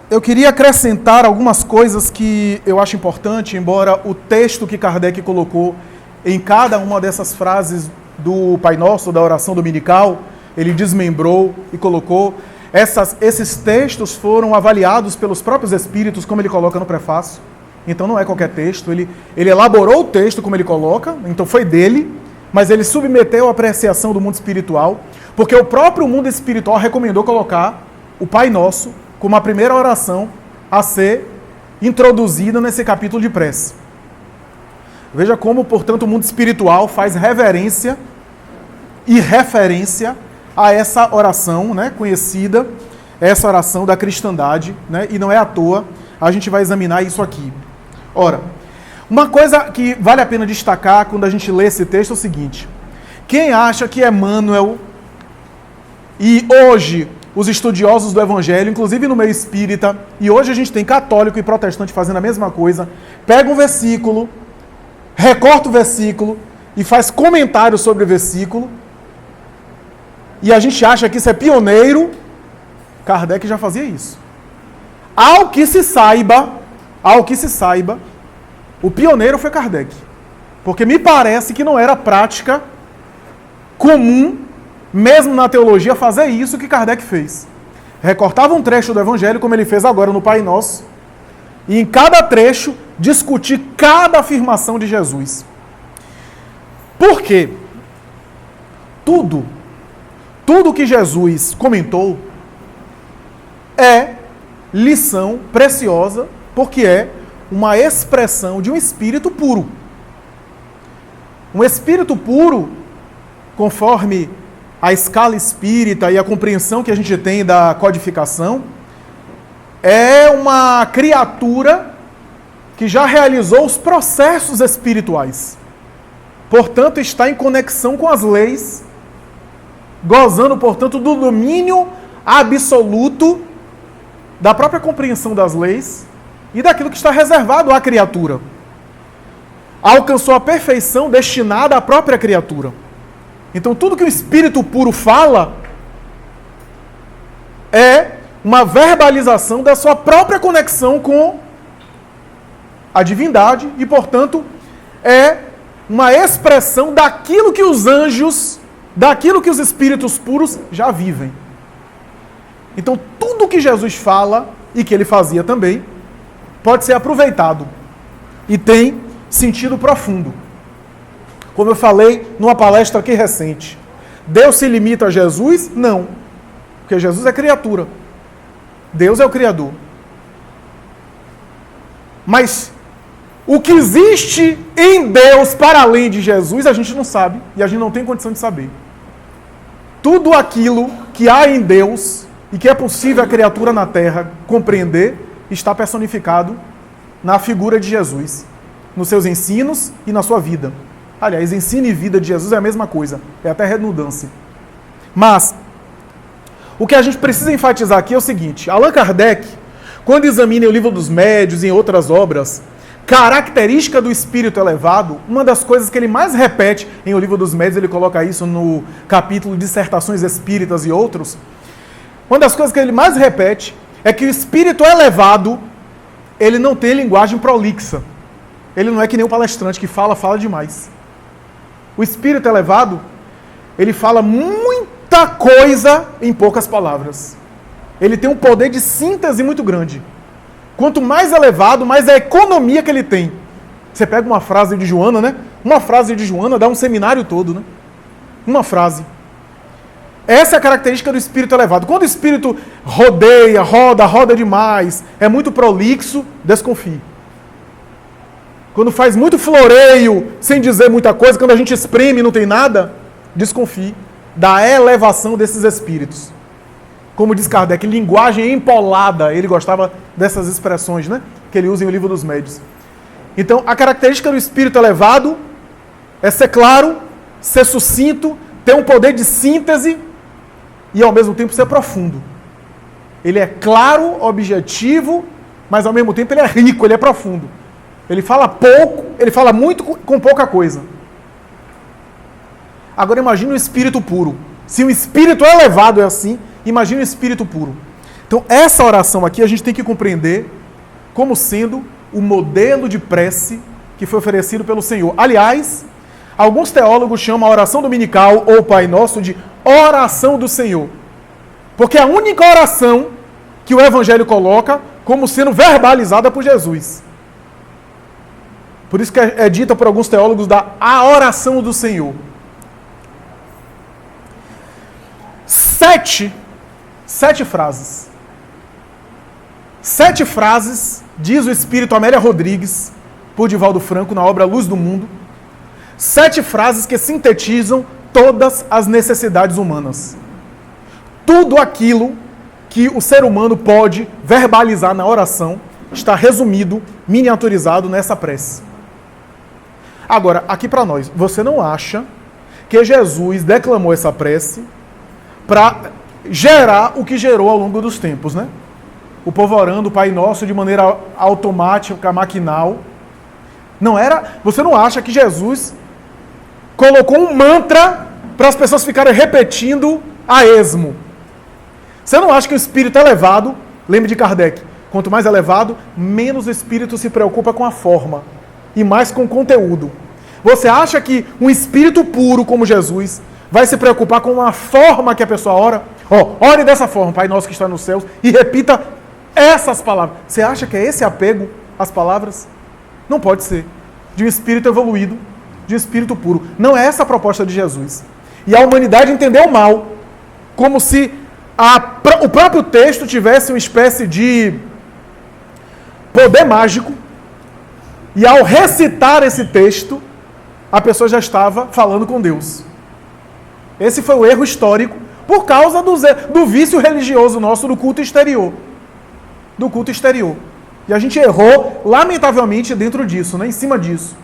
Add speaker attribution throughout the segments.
Speaker 1: eu queria acrescentar algumas coisas que eu acho importante, embora o texto que Kardec colocou em cada uma dessas frases do Pai Nosso, da oração dominical, ele desmembrou e colocou. Esses textos foram avaliados pelos próprios espíritos, como ele coloca no prefácio. Então não é qualquer texto, ele elaborou o texto como ele coloca, então foi dele, mas ele submeteu a apreciação do mundo espiritual, porque o próprio mundo espiritual recomendou colocar o Pai Nosso como a primeira oração a ser introduzida nesse capítulo de prece. Veja como, portanto, o mundo espiritual faz reverência e referência a essa oração, né, conhecida, essa oração da cristandade, né, e não é à toa, a gente vai examinar isso aqui. Ora, uma coisa que vale a pena destacar quando a gente lê esse texto é o seguinte: quem acha que Emmanuel, e hoje os estudiosos do Evangelho, inclusive no meio espírita, e hoje a gente tem católico e protestante fazendo a mesma coisa, pega um versículo, recorta o versículo e faz comentário sobre o versículo, e a gente acha que isso é pioneiro. Kardec já fazia isso. Ao que se saiba, o pioneiro foi Kardec. Porque me parece que não era prática comum, mesmo na teologia, fazer isso que Kardec fez. Recortava um trecho do Evangelho, como ele fez agora no Pai Nosso, e em cada trecho discutir cada afirmação de Jesus. Por quê? Tudo que Jesus comentou é lição preciosa, porque é uma expressão de um espírito puro. Um espírito puro, conforme a escala espírita e a compreensão que a gente tem da codificação, é uma criatura que já realizou os processos espirituais. Portanto, está em conexão com as leis, gozando, portanto, do domínio absoluto da própria compreensão das leis e daquilo que está reservado à criatura. Alcançou a perfeição destinada à própria criatura. Então, tudo que o Espírito puro fala é uma verbalização da sua própria conexão com a divindade e, portanto, é uma expressão daquilo que os anjos, daquilo que os espíritos puros já vivem. Então, tudo que Jesus fala, e que ele fazia também, pode ser aproveitado e tem sentido profundo. Como eu falei numa palestra aqui recente, Deus se limita a Jesus? Não, porque Jesus é criatura. Deus é o Criador. Mas o que existe em Deus para além de Jesus, a gente não sabe e a gente não tem condição de saber. Tudo aquilo que há em Deus e que é possível a criatura na Terra compreender, está personificado na figura de Jesus, nos seus ensinos e na sua vida. Aliás, ensino e vida de Jesus é a mesma coisa, é até redundância. Mas, o que a gente precisa enfatizar aqui é o seguinte: Allan Kardec, quando examina o Livro dos Médiuns e em outras obras, característica do espírito elevado, uma das coisas que ele mais repete em O Livro dos Médiuns, ele coloca isso no capítulo Dissertações Espíritas e outros, uma das coisas que ele mais repete é que o espírito elevado, ele não tem linguagem prolixa. Ele não é que nem o palestrante que fala demais. O espírito elevado, ele fala muita coisa em poucas palavras. Ele tem um poder de síntese muito grande. Quanto mais elevado, mais a economia que ele tem. Você pega uma frase de Joana, né? Uma frase de Joana dá um seminário todo, né? Uma frase. Essa é a característica do espírito elevado. Quando o espírito roda demais, é muito prolixo, desconfie. Quando faz muito floreio, sem dizer muita coisa, quando a gente espreme e não tem nada, desconfie da elevação desses espíritos. Como diz Kardec, linguagem empolada. Ele gostava dessas expressões, né? Que ele usa em O Livro dos Médiuns. Então, a característica do espírito elevado é ser claro, ser sucinto, ter um poder de síntese e, ao mesmo tempo, ser profundo. Ele é claro, objetivo, mas, ao mesmo tempo, ele é rico, ele é profundo. Ele fala pouco, ele fala muito com pouca coisa. Agora, imagine o espírito puro. Se o espírito elevado é assim, imagine o espírito puro. Então, essa oração aqui a gente tem que compreender como sendo o modelo de prece que foi oferecido pelo Senhor. Aliás, alguns teólogos chamam a oração dominical ou Pai Nosso de oração do Senhor. Porque é a única oração que o Evangelho coloca como sendo verbalizada por Jesus. Por isso que é dita por alguns teólogos a oração do Senhor. 7 frases. 7 frases, diz o Espírito Amélia Rodrigues, por Divaldo Franco, na obra Luz do Mundo. 7 frases que sintetizam todas as necessidades humanas. Tudo aquilo que o ser humano pode verbalizar na oração está resumido, miniaturizado nessa prece. Agora, aqui para nós, você não acha que Jesus declamou essa prece para gerar o que gerou ao longo dos tempos, né? O povo orando o Pai Nosso de maneira automática, maquinal. Não era. Você não acha que Jesus colocou um mantra para as pessoas ficarem repetindo a esmo? Você não acha que o espírito elevado, lembre de Kardec, quanto mais elevado, menos o espírito se preocupa com a forma e mais com o conteúdo. Você acha que um espírito puro como Jesus vai se preocupar com a forma que a pessoa ora? Ore dessa forma, Pai Nosso que está nos céus, e repita essas palavras. Você acha que é esse apego às palavras? Não pode ser. De um espírito evoluído, de um espírito puro. Não é essa a proposta de Jesus. E a humanidade entendeu mal, como se o próprio texto tivesse uma espécie de poder mágico, e ao recitar esse texto, a pessoa já estava falando com Deus. Esse foi o erro histórico, por causa do vício religioso nosso do culto exterior. Do culto exterior. E a gente errou, lamentavelmente, dentro disso, né? Em cima disso.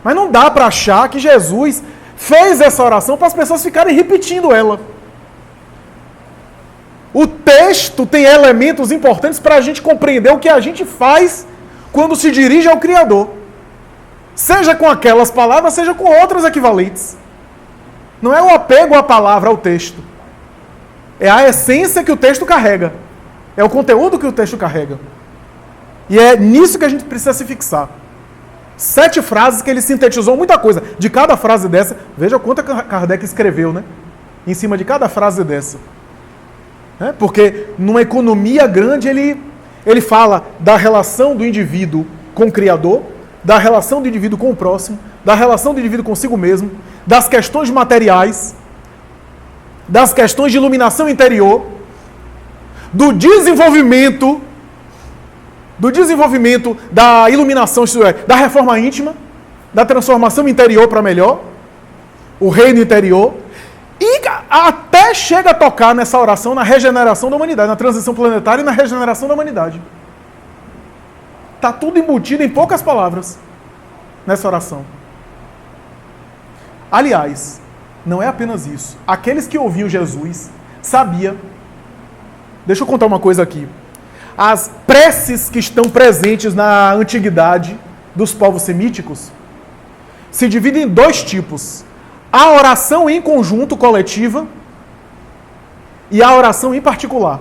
Speaker 1: Mas não dá para achar que Jesus fez essa oração para as pessoas ficarem repetindo ela. O texto tem elementos importantes para a gente compreender o que a gente faz quando se dirige ao Criador. Seja com aquelas palavras, seja com outras equivalentes. Não é o apego à palavra, ao texto. É a essência que o texto carrega. É o conteúdo que o texto carrega. E é nisso que a gente precisa se fixar. 7 frases que ele sintetizou muita coisa. De cada frase dessa, veja quanta Kardec escreveu, né? Em cima de cada frase dessa. Porque numa economia grande ele fala da relação do indivíduo com o Criador, da relação do indivíduo com o próximo, da relação do indivíduo consigo mesmo, das questões materiais, das questões de iluminação interior, do desenvolvimento da iluminação, isto é, da reforma íntima, da transformação interior para melhor, o reino interior, e até chega a tocar nessa oração na regeneração da humanidade, na transição planetária e na regeneração da humanidade. Está tudo embutido em poucas palavras nessa oração. Aliás, não é apenas isso. Aqueles que ouviam Jesus sabiam. Deixa eu contar uma coisa aqui. As preces que estão presentes na antiguidade dos povos semíticos se dividem em 2 tipos. A oração em conjunto, coletiva, e a oração em particular.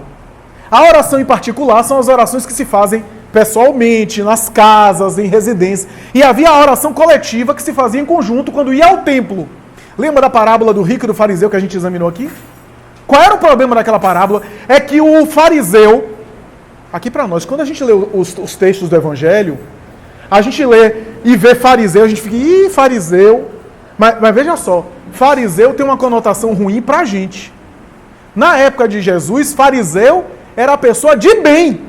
Speaker 1: A oração em particular são as orações que se fazem pessoalmente, nas casas, em residências. E havia a oração coletiva que se fazia em conjunto quando ia ao templo. Lembra da parábola do rico e do fariseu que a gente examinou aqui? Qual era o problema daquela parábola? É que o fariseu, aqui para nós, quando a gente lê os textos do Evangelho, a gente lê e vê fariseu, a gente fica, fariseu. Mas veja só, fariseu tem uma conotação ruim para a gente. Na época de Jesus, fariseu era a pessoa de bem.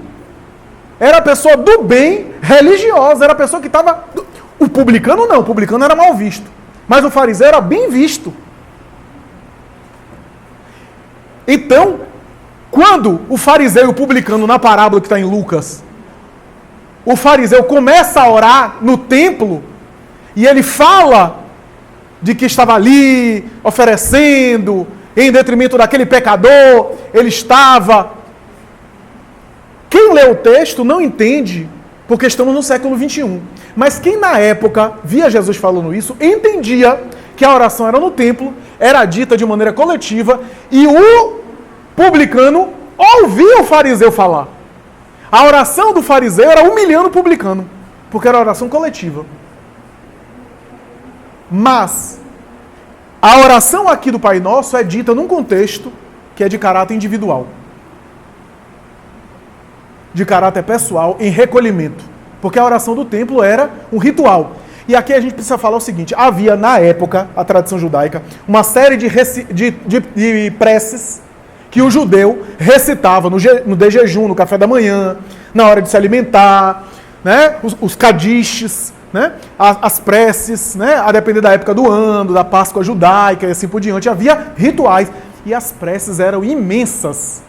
Speaker 1: Era a pessoa do bem religiosa. Era a pessoa que estava... O publicano não, o publicano era mal visto. Mas o fariseu era bem visto. Então, quando o fariseu e o publicano, na parábola que está em Lucas, o fariseu começa a orar no templo, e ele fala de que estava ali oferecendo, em detrimento daquele pecador, ele estava... Quem lê o texto não entende, porque estamos no século XXI. Mas quem na época via Jesus falando isso, entendia que a oração era no templo, era dita de maneira coletiva, e o publicano ouvia o fariseu falar. A oração do fariseu era humilhando o publicano, porque era oração coletiva. Mas a oração aqui do Pai Nosso é dita num contexto que é de caráter individual. De caráter pessoal, em recolhimento. Porque a oração do templo era um ritual. E aqui a gente precisa falar o seguinte: havia na época, a tradição judaica, uma série de preces que o judeu recitava no de jejum, no café da manhã, na hora de se alimentar, né? Os kadiches, né? As preces, né? A depender da época do ano, da Páscoa judaica e assim por diante. Havia rituais e as preces eram imensas.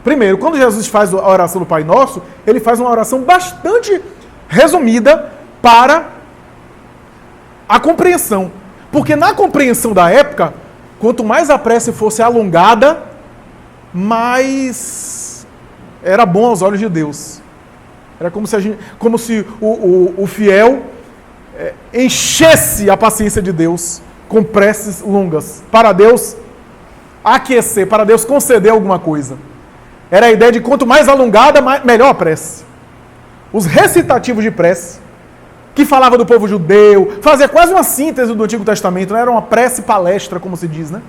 Speaker 1: Primeiro, quando Jesus faz a oração do Pai Nosso, ele faz uma oração bastante resumida para a compreensão. Porque na compreensão da época, quanto mais a prece fosse alongada, mais era bom aos olhos de Deus. Era como se o fiel enchesse a paciência de Deus com preces longas, para Deus aquecer, para Deus conceder alguma coisa. Era a ideia de quanto mais alongada, melhor a prece. Os recitativos de prece, que falava do povo judeu, fazia quase uma síntese do Antigo Testamento, né? Era uma prece palestra, como se diz, né?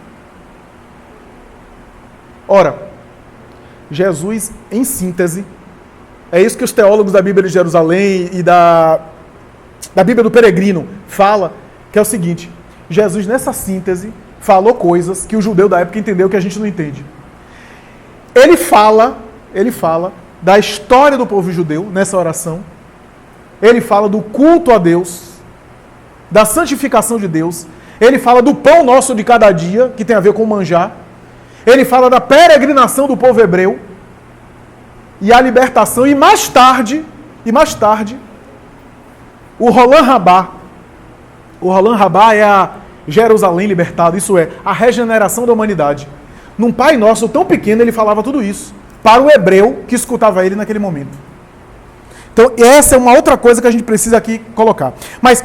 Speaker 1: Ora, Jesus, em síntese, é isso que os teólogos da Bíblia de Jerusalém e da Bíblia do Peregrino fala, que é o seguinte: Jesus, nessa síntese, falou coisas que o judeu da época entendeu que a gente não entende. Ele fala da história do povo judeu nessa oração. Ele fala do culto a Deus, da santificação de Deus. Ele fala do pão nosso de cada dia, que tem a ver com o manjar. Ele fala da peregrinação do povo hebreu e a libertação. E mais tarde, o Roland Rabá. O Roland Rabá é a Jerusalém libertada, isso é, a regeneração da humanidade. Num Pai Nosso tão pequeno, ele falava tudo isso para o hebreu que escutava ele naquele momento. Então, essa é uma outra coisa que a gente precisa aqui colocar. Mas,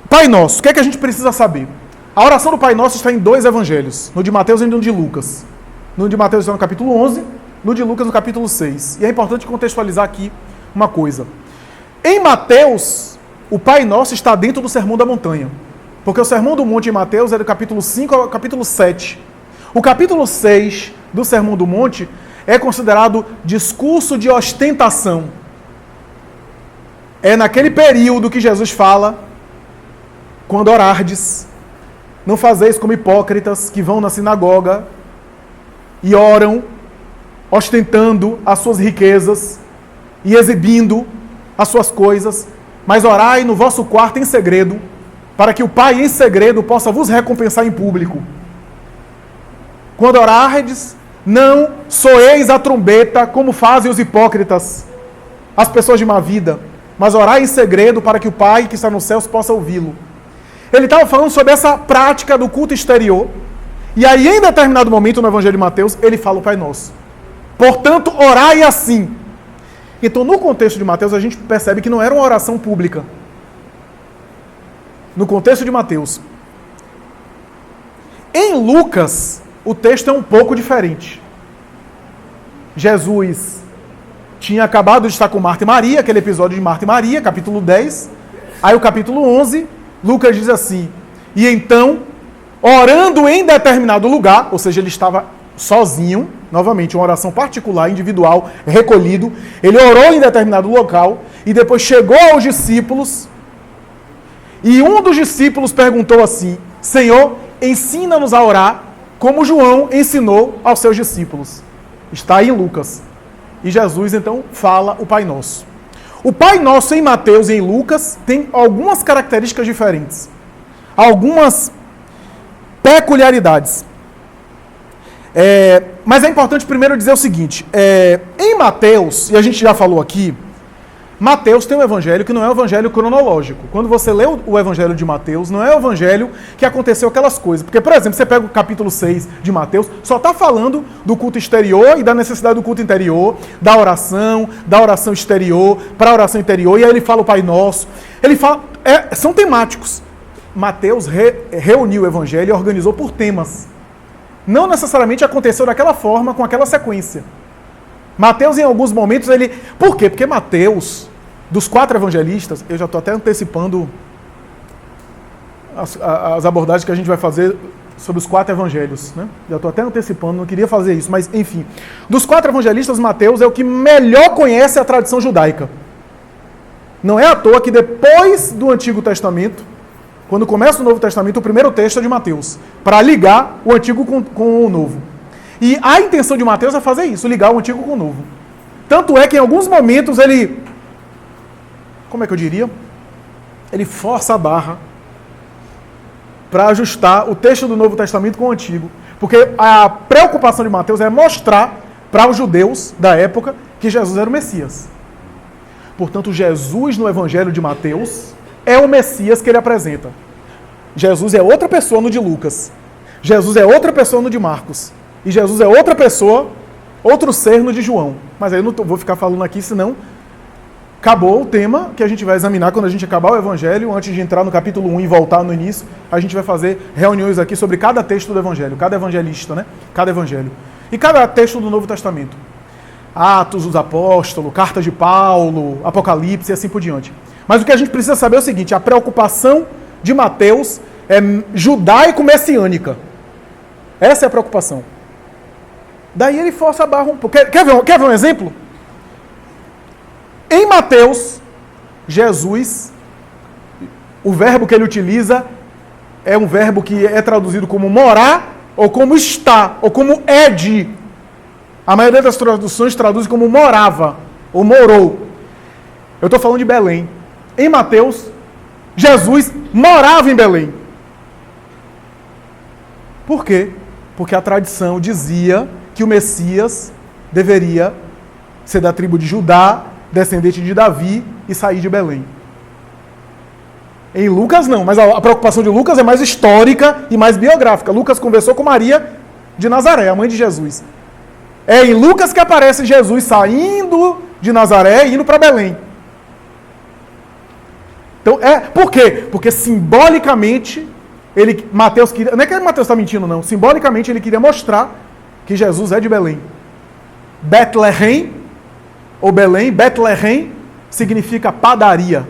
Speaker 1: Pai Nosso, o que é que a gente precisa saber? A oração do Pai Nosso está em 2 evangelhos, no de Mateus e no de Lucas. No de Mateus está no capítulo 11, no de Lucas no capítulo 6. E é importante contextualizar aqui uma coisa. Em Mateus, o Pai Nosso está dentro do Sermão da Montanha. Porque o Sermão do Monte em Mateus é do capítulo 5 ao capítulo 7. O capítulo 6 do Sermão do Monte é considerado discurso de ostentação. É naquele período que Jesus fala: quando orardes, não fazeis como hipócritas que vão na sinagoga e oram, ostentando as suas riquezas e exibindo as suas coisas, mas orai no vosso quarto em segredo, para que o Pai em segredo possa vos recompensar em público. Quando orardes, não soeis a trombeta como fazem os hipócritas, as pessoas de má vida, mas orai em segredo para que o Pai que está nos céus possa ouvi-lo. Ele estava falando sobre essa prática do culto exterior, e aí em determinado momento no Evangelho de Mateus, ele fala o Pai Nosso. Portanto, orai assim. Então, no contexto de Mateus, a gente percebe que não era uma oração pública. No contexto de Mateus. Em Lucas, o texto é um pouco diferente. Jesus tinha acabado de estar com Marta e Maria, aquele episódio de Marta e Maria, capítulo 10. Aí o capítulo 11, Lucas diz assim: e então, orando em determinado lugar, ou seja, ele estava sozinho, novamente, uma oração particular, individual, recolhido. Ele orou em determinado local e depois chegou aos discípulos e um dos discípulos perguntou assim: Senhor, ensina-nos a orar como João ensinou aos seus discípulos. Está aí em Lucas. E Jesus, então, fala o Pai Nosso. O Pai Nosso em Mateus e em Lucas tem algumas características diferentes. Algumas peculiaridades. Mas é importante primeiro dizer o seguinte. Em Mateus, e a gente já falou aqui, Mateus tem um evangelho que não é um evangelho cronológico. Quando você lê o evangelho de Mateus, não é o evangelho que aconteceu aquelas coisas. Porque, por exemplo, você pega o capítulo 6 de Mateus, só está falando do culto exterior e da necessidade do culto interior, da oração exterior para a oração interior, e aí ele fala o Pai Nosso. Ele fala, são temáticos. Mateus reuniu o evangelho e organizou por temas. não necessariamente aconteceu daquela forma, com aquela sequência. Mateus, em alguns momentos, ele... Por quê? Porque Mateus, dos 4 evangelistas, eu já estou até antecipando as abordagens que a gente vai fazer sobre os 4 evangelhos, né? Já estou até antecipando, não queria fazer isso, mas enfim. Dos 4 evangelistas, Mateus é o que melhor conhece a tradição judaica. Não é à toa que depois do Antigo Testamento, quando começa o Novo Testamento, o primeiro texto é de Mateus, para ligar o Antigo com o Novo. E a intenção de Mateus é fazer isso, ligar o Antigo com o Novo. Tanto é que em alguns momentos ele, como é que eu diria? Ele força a barra para ajustar o texto do Novo Testamento com o Antigo. Porque a preocupação de Mateus é mostrar para os judeus da época que Jesus era o Messias. Portanto, Jesus no Evangelho de Mateus é o Messias que ele apresenta. Jesus é outra pessoa no de Lucas. Jesus é outra pessoa no de Marcos. E Jesus é outra pessoa, outro ser no de João. Mas aí eu não vou ficar falando aqui, senão acabou o tema que a gente vai examinar quando a gente acabar o Evangelho. Antes de entrar no capítulo 1 e voltar no início, a gente vai fazer reuniões aqui sobre cada texto do Evangelho, cada evangelista, né? Cada evangelho. E cada texto do Novo Testamento. Atos dos Apóstolos, Cartas de Paulo, Apocalipse e assim por diante. Mas o que a gente precisa saber é o seguinte, a preocupação de Mateus é judaico-messiânica. Essa é a preocupação. Daí ele força a barra um pouco. Quer ver um exemplo? Em Mateus, Jesus, o verbo que ele utiliza é um verbo que é traduzido como morar, ou como está, ou como é de. A maioria das traduções traduz como morava, ou morou. Eu estou falando de Belém. Em Mateus, Jesus morava em Belém. Por quê? Porque a tradição dizia que o Messias deveria ser da tribo de Judá, descendente de Davi, e sair de Belém. Em Lucas não, mas a preocupação de Lucas é mais histórica e mais biográfica. Lucas conversou com Maria de Nazaré, a mãe de Jesus. É em Lucas que aparece Jesus saindo de Nazaré e indo para Belém. Então, por quê? Porque simbolicamente, Mateus queria... Não é que Mateus está mentindo, não. Simbolicamente, ele queria mostrar que Jesus é de Belém. Betlehem, ou Belém, Betlehem, significa padaria,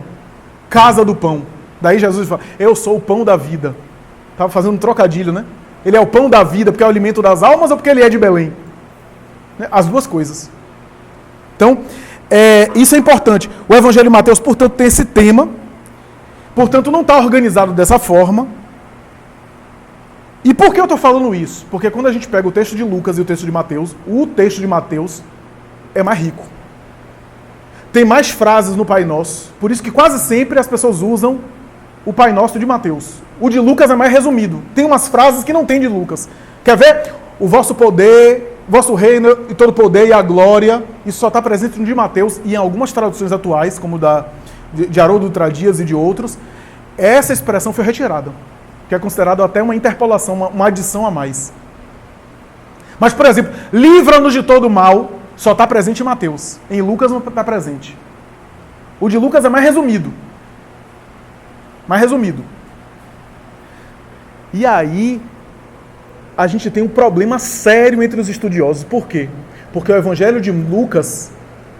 Speaker 1: casa do pão. Daí Jesus fala, eu sou o pão da vida. Estava fazendo um trocadilho, né? Ele é o pão da vida porque é o alimento das almas ou porque ele é de Belém? As duas coisas. Então, isso é importante. O Evangelho de Mateus, portanto, tem esse tema. Portanto, não está organizado dessa forma. E por que eu estou falando isso? Porque quando a gente pega o texto de Lucas e o texto de Mateus é mais rico. Tem mais frases no Pai Nosso. Por isso que quase sempre as pessoas usam o Pai Nosso de Mateus. O de Lucas é mais resumido. Tem umas frases que não tem de Lucas. Quer ver? O vosso poder, vosso reino e todo poder e a glória. Isso só está presente no de Mateus e em algumas traduções atuais, como de Haroldo Dutra Dias e de outros. Essa expressão foi retirada. Que é considerado até uma interpolação, uma adição a mais. Mas, por exemplo, livra-nos de todo mal, só está presente em Mateus. Em Lucas não está presente. O de Lucas é mais resumido. Mais resumido. E aí, a gente tem um problema sério entre os estudiosos. Por quê? Porque o Evangelho de Lucas,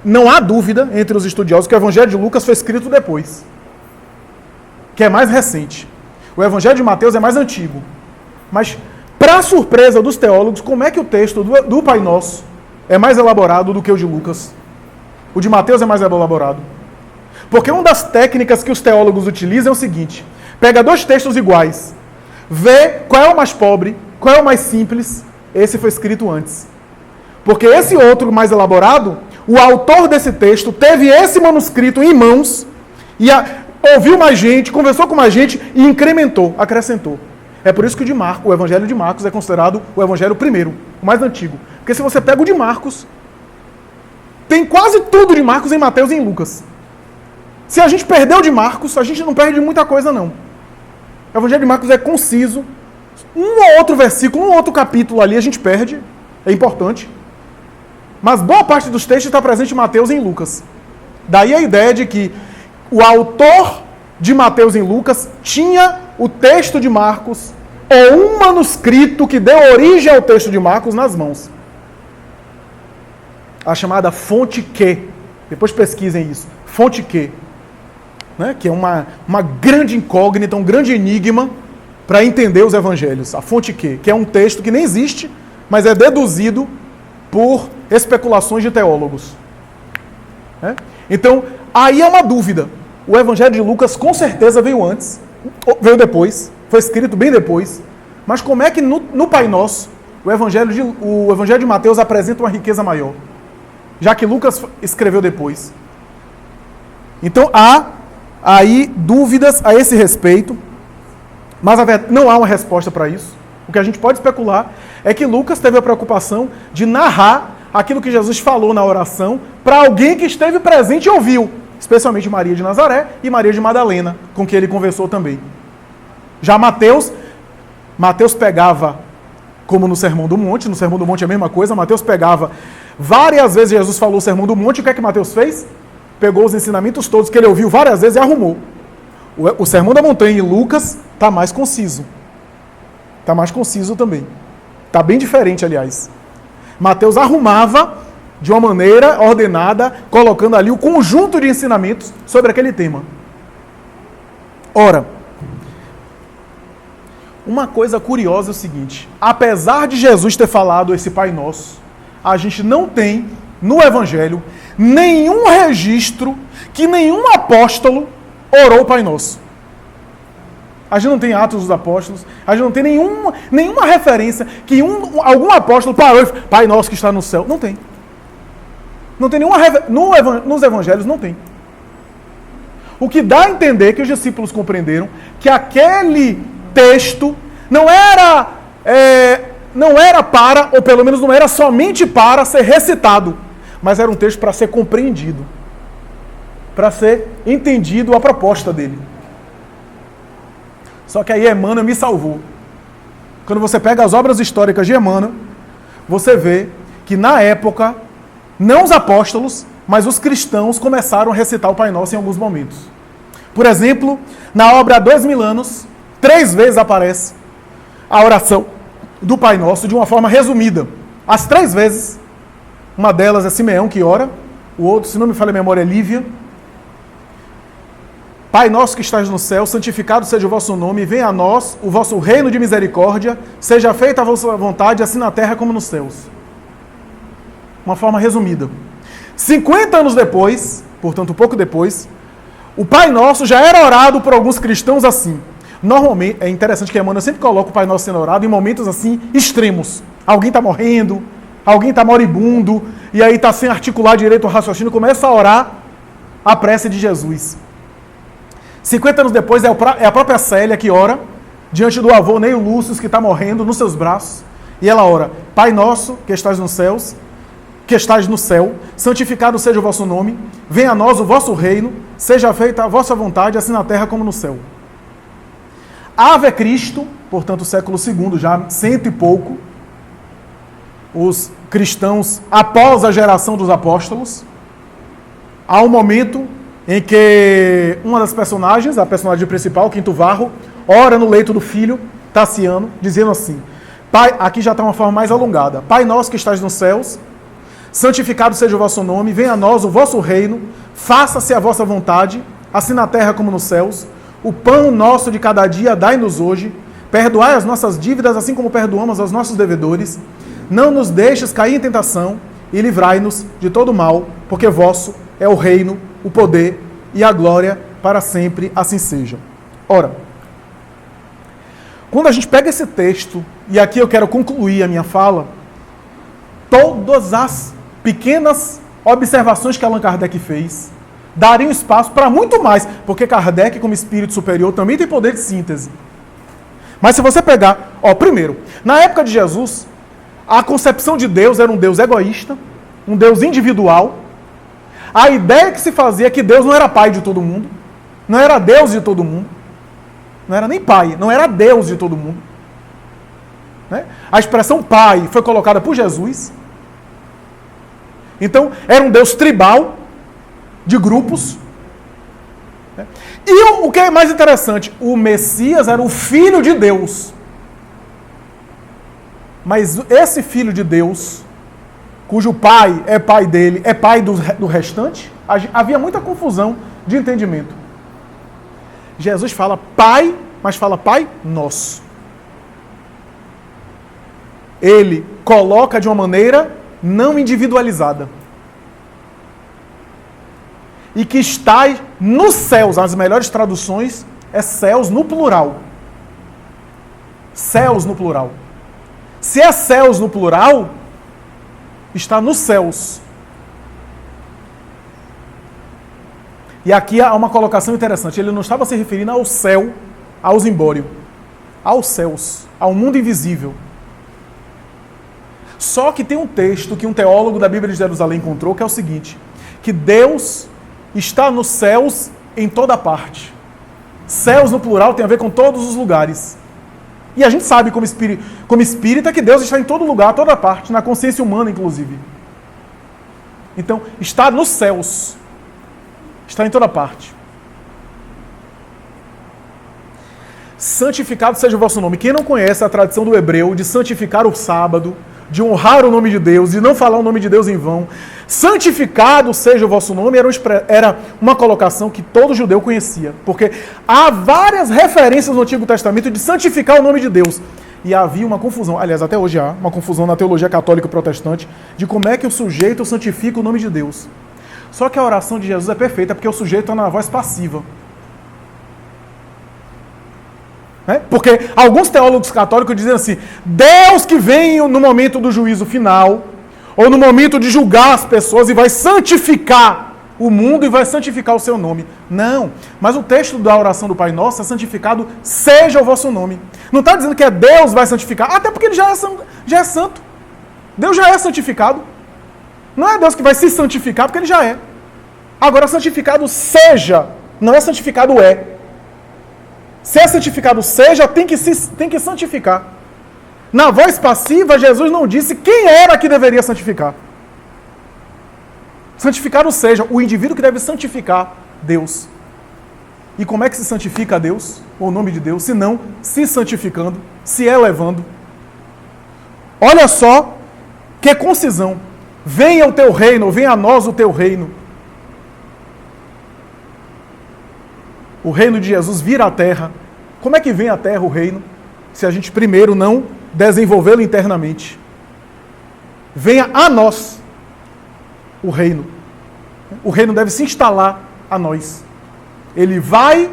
Speaker 1: não há dúvida entre os estudiosos que o Evangelho de Lucas foi escrito depois. Que é mais recente. O Evangelho de Mateus é mais antigo. Mas, para surpresa dos teólogos, como é que o texto do Pai Nosso é mais elaborado do que o de Lucas? O de Mateus é mais elaborado. Porque uma das técnicas que os teólogos utilizam é o seguinte: pega 2 textos iguais, vê qual é o mais pobre, qual é o mais simples, esse foi escrito antes. Porque esse outro mais elaborado, o autor desse texto teve esse manuscrito em mãos e ouviu mais gente, conversou com mais gente e incrementou, acrescentou. É por isso que o Evangelho de Marcos é considerado o Evangelho primeiro, o mais antigo. Porque se você pega o de Marcos, tem quase tudo de Marcos em Mateus e em Lucas. Se a gente perdeu de Marcos, a gente não perde muita coisa, não. O Evangelho de Marcos é conciso. Um ou outro versículo, um ou outro capítulo ali a gente perde, é importante. Mas boa parte dos textos está presente em Mateus e em Lucas. Daí a ideia de que o autor de Mateus e Lucas tinha o texto de Marcos ou um manuscrito que deu origem ao texto de Marcos nas mãos. A chamada fonte Q. Depois pesquisem isso. Fonte Q. Né? Que é uma grande incógnita, um grande enigma para entender os evangelhos. A fonte Q, que é um texto que nem existe, mas é deduzido por especulações de teólogos. Né? Então, aí é uma dúvida. O evangelho de Lucas com certeza veio antes, veio depois, foi escrito bem depois, mas como é que no Pai Nosso o evangelho de Mateus apresenta uma riqueza maior? Já que Lucas escreveu depois. Então há aí dúvidas a esse respeito, mas não há uma resposta para isso. O que a gente pode especular é que Lucas teve a preocupação de narrar aquilo que Jesus falou na oração para alguém que esteve presente e ouviu, especialmente Maria de Nazaré e Maria de Madalena, com quem ele conversou também. Já Mateus pegava, como no Sermão do Monte é a mesma coisa, Mateus pegava, várias vezes Jesus falou o Sermão do Monte, e o que é que Mateus fez? Pegou os ensinamentos todos que ele ouviu várias vezes e arrumou. O Sermão da Montanha em Lucas está mais conciso. Está mais conciso também. Está bem diferente, aliás. Mateus arrumava de uma maneira ordenada, colocando ali o conjunto de ensinamentos sobre aquele tema. Ora, uma coisa curiosa é o seguinte: apesar de Jesus ter falado esse Pai Nosso, a gente não tem no Evangelho nenhum registro que nenhum apóstolo orou o Pai Nosso. A gente não tem Atos dos Apóstolos, a gente não tem nenhuma referência que algum apóstolo parou e falou: Pai Nosso que está no céu. Não tem. Não tem nenhuma nos Evangelhos não tem. O que dá a entender que os discípulos compreenderam que aquele texto não era para, ou pelo menos não era somente para ser recitado, mas era um texto para ser compreendido, para ser entendido a proposta dele. Só que aí Emmanuel me salvou. Quando você pega as obras históricas de Emmanuel, você vê que na época, não os apóstolos, mas os cristãos começaram a recitar o Pai Nosso em alguns momentos. Por exemplo, na obra Há 2000 anos, 3 vezes aparece a oração do Pai Nosso de uma forma resumida. As 3 vezes, uma delas é Simeão que ora, o outro, se não me falha a memória, é Lívia. Pai nosso que estás no céu, santificado seja o vosso nome, venha a nós o vosso reino de misericórdia, seja feita a vossa vontade, assim na terra como nos céus. Uma forma resumida. 50 anos depois, portanto, um pouco depois, o Pai Nosso já era orado por alguns cristãos assim. Normalmente, é interessante que Emmanuel sempre coloca o Pai Nosso sendo orado em momentos assim, extremos. Alguém está morrendo, alguém está moribundo, e aí está sem articular direito o raciocínio, começa a orar a prece de Jesus. 50 anos depois é a própria Célia que ora, diante do avô Neio Lúcio, que está morrendo nos seus braços, e ela ora: Pai nosso, que estás nos céus, que estás no céu, santificado seja o vosso nome, venha a nós o vosso reino, seja feita a vossa vontade, assim na terra como no céu. Ave Cristo, portanto, século II, já 100 e pouco, os cristãos, após a geração dos apóstolos, há um momento em que uma das personagens, a personagem principal, Quinto Varro, ora no leito do filho, Tassiano, dizendo assim: Pai, aqui já está uma forma mais alongada. Pai nosso que estás nos céus, santificado seja o vosso nome, venha a nós o vosso reino, faça-se a vossa vontade, assim na terra como nos céus. O pão nosso de cada dia dai-nos hoje, perdoai as nossas dívidas, assim como perdoamos aos nossos devedores. Não nos deixes cair em tentação e livrai-nos de todo mal, porque vosso é o reino, o poder e a glória para sempre, assim seja. Ora, quando a gente pega esse texto, e aqui eu quero concluir a minha fala, todas as pequenas observações que Allan Kardec fez dariam espaço para muito mais, porque Kardec, como espírito superior, também tem poder de síntese. Mas se você pegar, primeiro, na época de Jesus, a concepção de Deus era um Deus egoísta, um Deus individual. A ideia que se fazia é que Deus não era pai de todo mundo, não era Deus de todo mundo, não era nem pai, não era Deus de todo mundo. Né? A expressão pai foi colocada por Jesus. Então, era um Deus tribal, de grupos. Né? E o que é mais interessante, o Messias era o Filho de Deus. Mas esse Filho de Deus, cujo pai é pai dele, é pai do restante, havia muita confusão de entendimento. Jesus fala Pai, mas fala Pai Nosso. Ele coloca de uma maneira não individualizada. E que está nos céus, as melhores traduções é céus no plural. Céus no plural. Se é céus no plural, está nos céus. E aqui há uma colocação interessante. Ele não estava se referindo ao céu, ao zimbório, aos céus, ao mundo invisível. Só que tem um texto que um teólogo da Bíblia de Jerusalém encontrou, que é o seguinte, que Deus está nos céus em toda parte. Céus no plural tem a ver com todos os lugares. E a gente sabe como espírita que Deus está em todo lugar, toda parte, na consciência humana inclusive. Então, está nos céus. Está em toda parte. Santificado seja o vosso nome. Quem não conhece a tradição do hebreu de santificar o sábado, de honrar o nome de Deus, de não falar o nome de Deus em vão, santificado seja o vosso nome, era uma colocação que todo judeu conhecia. Porque há várias referências no Antigo Testamento de santificar o nome de Deus. E havia uma confusão, aliás, até hoje há uma confusão na teologia católica e protestante, de como é que o sujeito santifica o nome de Deus. Só que a oração de Jesus é perfeita, porque o sujeito está na voz passiva. Porque alguns teólogos católicos dizem assim, Deus que vem no momento do juízo final, ou no momento de julgar as pessoas e vai santificar o mundo e vai santificar o seu nome. Não, mas o texto da oração do Pai Nosso é santificado seja o vosso nome. Não está dizendo que é Deus vai santificar, até porque ele já é santo. Deus já é santificado. Não é Deus que vai se santificar, porque ele já é. Agora, santificado seja, não é santificado é. Se é santificado seja, tem que santificar. Na voz passiva, Jesus não disse quem era que deveria santificar. Santificado seja, o indivíduo que deve santificar Deus. E como é que se santifica a Deus, o nome de Deus, se não se santificando, se elevando? Olha só que concisão. Venha o teu reino, venha a nós o teu reino. O reino de Jesus vira à terra. Como é que vem à terra o reino? Se a gente primeiro não desenvolvê-lo internamente. Venha a nós o reino. O reino deve se instalar a nós. Ele vai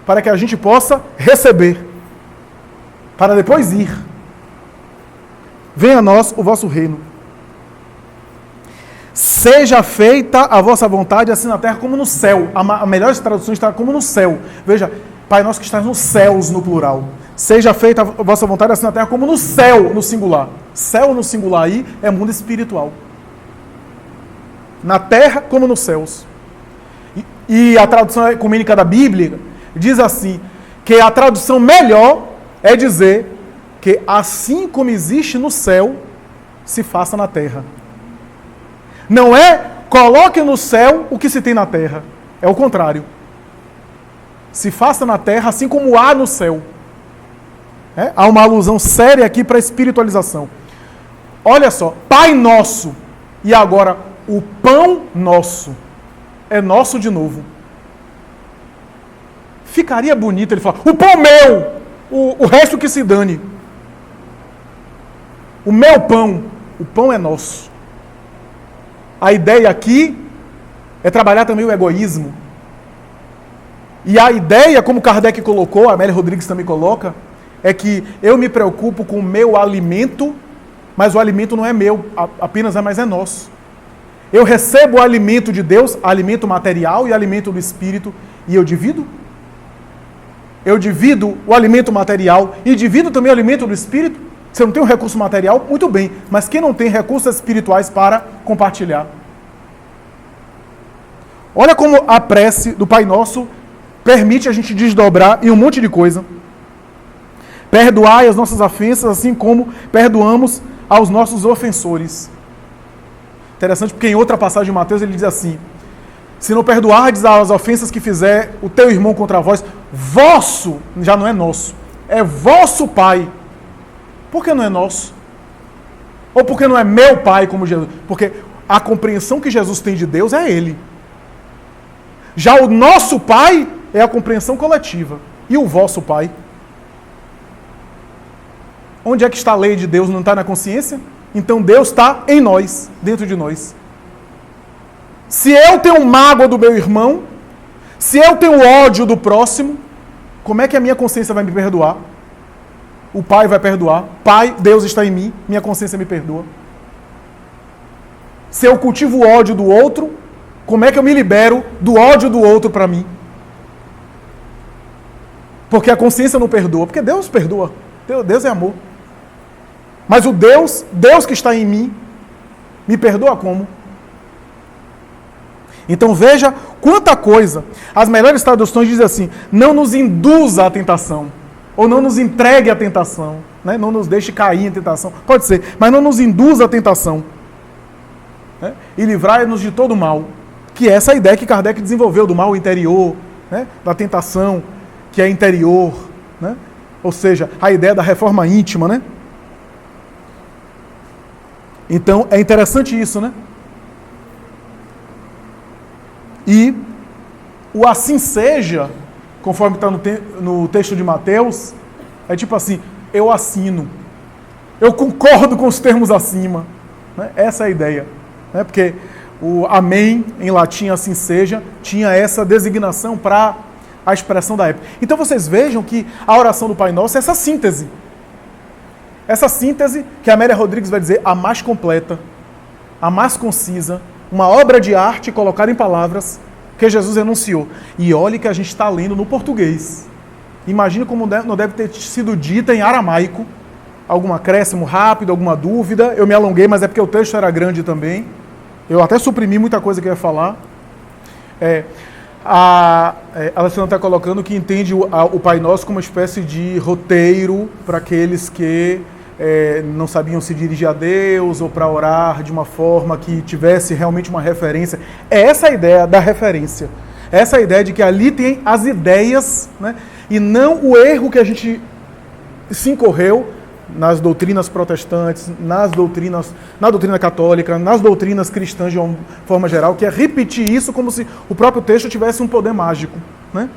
Speaker 1: para que a gente possa receber, para depois ir. Venha a nós o vosso reino. Seja feita a vossa vontade, assim na terra como no céu. A melhor tradução está como no céu. Veja, Pai nosso que estás nos céus, no plural. Seja feita a vossa vontade, assim na terra como no céu, no singular. Céu no singular aí é mundo espiritual. Na terra como nos céus. E a tradução ecumênica da Bíblia diz assim, que a tradução melhor é dizer que assim como existe no céu, se faça na terra. Não é coloque no céu o que se tem na terra. É o contrário. Se faça na terra assim como há no céu. Há uma alusão séria aqui para a espiritualização. Olha só, Pai Nosso. E agora, o pão nosso. É nosso de novo. Ficaria bonito ele falar, o pão meu, o resto que se dane. O meu pão, o pão é nosso. A ideia aqui é trabalhar também o egoísmo. E a ideia, como Kardec colocou, a Amélia Rodrigues também coloca, é que eu me preocupo com o meu alimento, mas o alimento não é meu, apenas mas é nosso. Eu recebo o alimento de Deus, alimento material e alimento do Espírito, e eu divido? Eu divido o alimento material e divido também o alimento do Espírito? Você não tem um recurso material? Muito bem. Mas quem não tem recursos espirituais para compartilhar? Olha como a prece do Pai Nosso permite a gente desdobrar em um monte de coisa. Perdoai as nossas ofensas, assim como perdoamos aos nossos ofensores. Interessante, porque em outra passagem de Mateus ele diz assim, se não perdoardes as ofensas que fizer o teu irmão contra vós, vosso, já não é nosso, é vosso Pai. Por que não é nosso? Ou porque não é meu pai como Jesus? Porque a compreensão que Jesus tem de Deus é ele. Já o nosso pai é a compreensão coletiva. E o vosso pai? Onde é que está a lei de Deus? Não está na consciência? Então Deus está em nós, dentro de nós. Se eu tenho mágoa do meu irmão, se eu tenho ódio do próximo, como é que a minha consciência vai me perdoar? O Pai vai perdoar. Pai, Deus está em mim, minha consciência me perdoa. Se eu cultivo o ódio do outro, como é que eu me libero do ódio do outro para mim? Porque a consciência não perdoa, porque Deus perdoa. Deus é amor. Mas o Deus que está em mim, me perdoa como? Então veja quanta coisa. As melhores traduções dizem assim: não nos induza à tentação, ou não nos entregue à tentação, né? Não nos deixe cair em tentação. Pode ser, mas não nos induza à tentação, né? E livrai-nos de todo mal. Que é essa ideia que Kardec desenvolveu do mal interior, né? Da tentação, que é interior, né? Ou seja, a ideia da reforma íntima, né? Então é interessante isso, né? E o assim seja, conforme está no texto de Mateus, é tipo assim: eu assino, eu concordo com os termos acima, né? Essa é a ideia, né? Porque o amém, em latim assim seja, tinha essa designação para a expressão da época. Então vocês vejam que a oração do Pai Nosso é essa síntese que a Amélia Rodrigues vai dizer a mais completa, a mais concisa, uma obra de arte colocada em palavras que Jesus enunciou. E olhe que a gente está lendo no português. Imagine como não deve ter sido dita em aramaico. Algum acréscimo rápido, alguma dúvida. Eu me alonguei, mas é porque o texto era grande também. Eu até suprimi muita coisa que eu ia falar. A Alessandra está colocando que entende o Pai Nosso como uma espécie de roteiro para aqueles que não sabiam se dirigir a Deus, ou para orar de uma forma que tivesse realmente uma referência. É essa a ideia da referência. É essa a ideia de que ali tem as ideias, né? E não o erro que a gente se incorreu nas doutrinas protestantes, na doutrina católica, nas doutrinas cristãs de uma forma geral, que é repetir isso como se o próprio texto tivesse um poder mágico, né?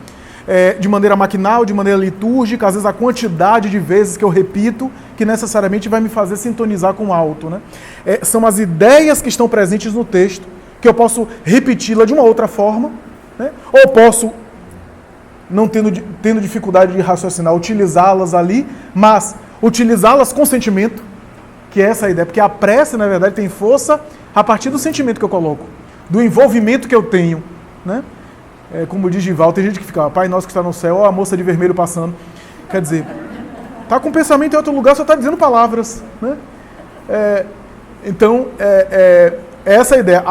Speaker 1: De maneira maquinal, de maneira litúrgica, às vezes a quantidade de vezes que eu repito, que necessariamente vai me fazer sintonizar com o alto, né? São as ideias que estão presentes no texto, que eu posso repeti-la de uma outra forma, né? Ou posso, não tendo dificuldade de raciocinar, utilizá-las ali, mas utilizá-las com sentimento, que é essa a ideia, porque a prece, na verdade, tem força a partir do sentimento que eu coloco, do envolvimento que eu tenho, né? Como diz Gival, tem gente que fica: Pai Nosso que está no céu, ó, a moça de vermelho passando. Quer dizer, está com o pensamento em outro lugar, só está dizendo palavras, né? Então, essa é a ideia.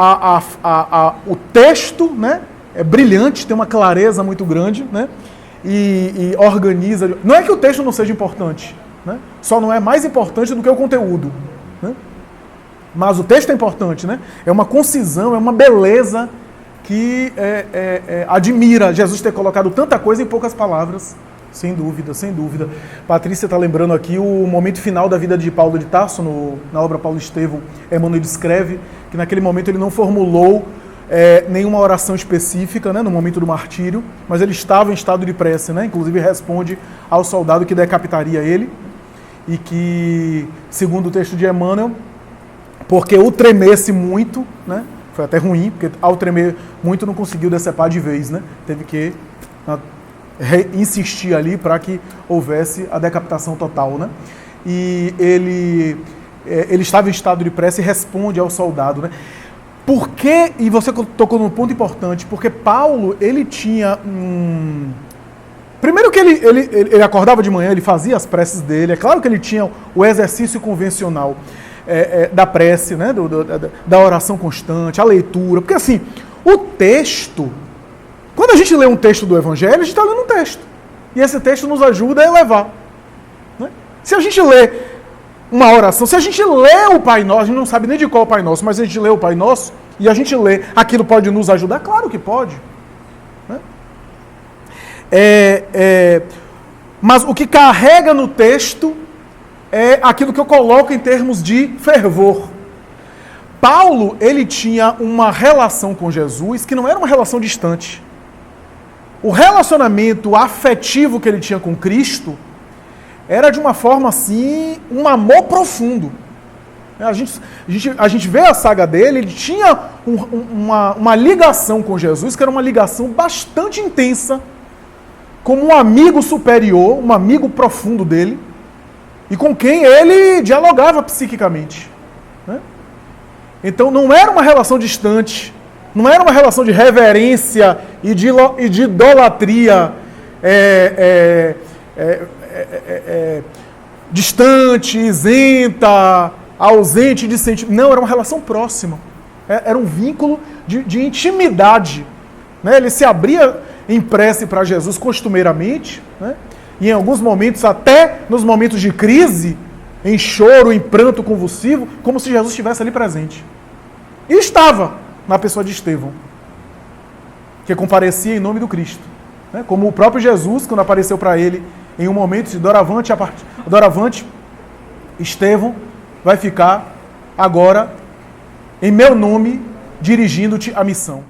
Speaker 1: O texto, né, é brilhante, tem uma clareza muito grande, né? E organiza. Não é que o texto não seja importante, né? Só não é mais importante do que o conteúdo, né? Mas o texto é importante, né? É uma concisão, é uma beleza que admira Jesus ter colocado tanta coisa em poucas palavras. Sem dúvida, sem dúvida. Patrícia está lembrando aqui o momento final da vida de Paulo de Tarso, na obra Paulo Estevão. Emmanuel descreve que naquele momento ele não formulou nenhuma oração específica, né, no momento do martírio, mas ele estava em estado de prece, né? Inclusive responde ao soldado que decapitaria ele, e que, segundo o texto de Emmanuel, porque o tremesse muito, né? Foi até ruim, porque ao tremer muito não conseguiu decepar de vez, né? Teve que insistir ali para que houvesse a decapitação total, né? E ele estava em estado de prece e responde ao soldado, né? Por quê? E você tocou num ponto importante, porque Paulo, ele tinha Primeiro que ele acordava de manhã, ele fazia as preces dele, é claro que ele tinha o exercício convencional da prece, né? Da oração constante, a leitura, porque assim, o texto, quando a gente lê um texto do Evangelho, a gente está lendo um texto, e esse texto nos ajuda a elevar, né? Se a gente lê uma oração, se a gente lê o Pai Nosso, a gente não sabe nem de qual é o Pai Nosso, mas a gente lê o Pai Nosso, e a gente lê, aquilo pode nos ajudar? Claro que pode, né? Mas o que carrega no texto é aquilo que eu coloco em termos de fervor. Paulo, ele tinha uma relação com Jesus que não era uma relação distante. O relacionamento afetivo que ele tinha com Cristo era de uma forma assim, um amor profundo. A gente vê a saga dele, ele tinha uma ligação com Jesus, que era uma ligação bastante intensa, como um amigo superior, um amigo profundo dele, e com quem ele dialogava psiquicamente. Né? Então não era uma relação distante, não era uma relação de reverência e de idolatria distante, isenta, ausente de sentimento. Não, era uma relação próxima. Era um vínculo de intimidade. Né? Ele se abria em prece para Jesus costumeiramente, né? E em alguns momentos, até nos momentos de crise, em choro, em pranto convulsivo, como se Jesus estivesse ali presente. E estava na pessoa de Estevão, que comparecia em nome do Cristo. Né? Como o próprio Jesus, quando apareceu para ele em um momento de doravante, Estevão vai ficar agora em meu nome dirigindo-te a missão.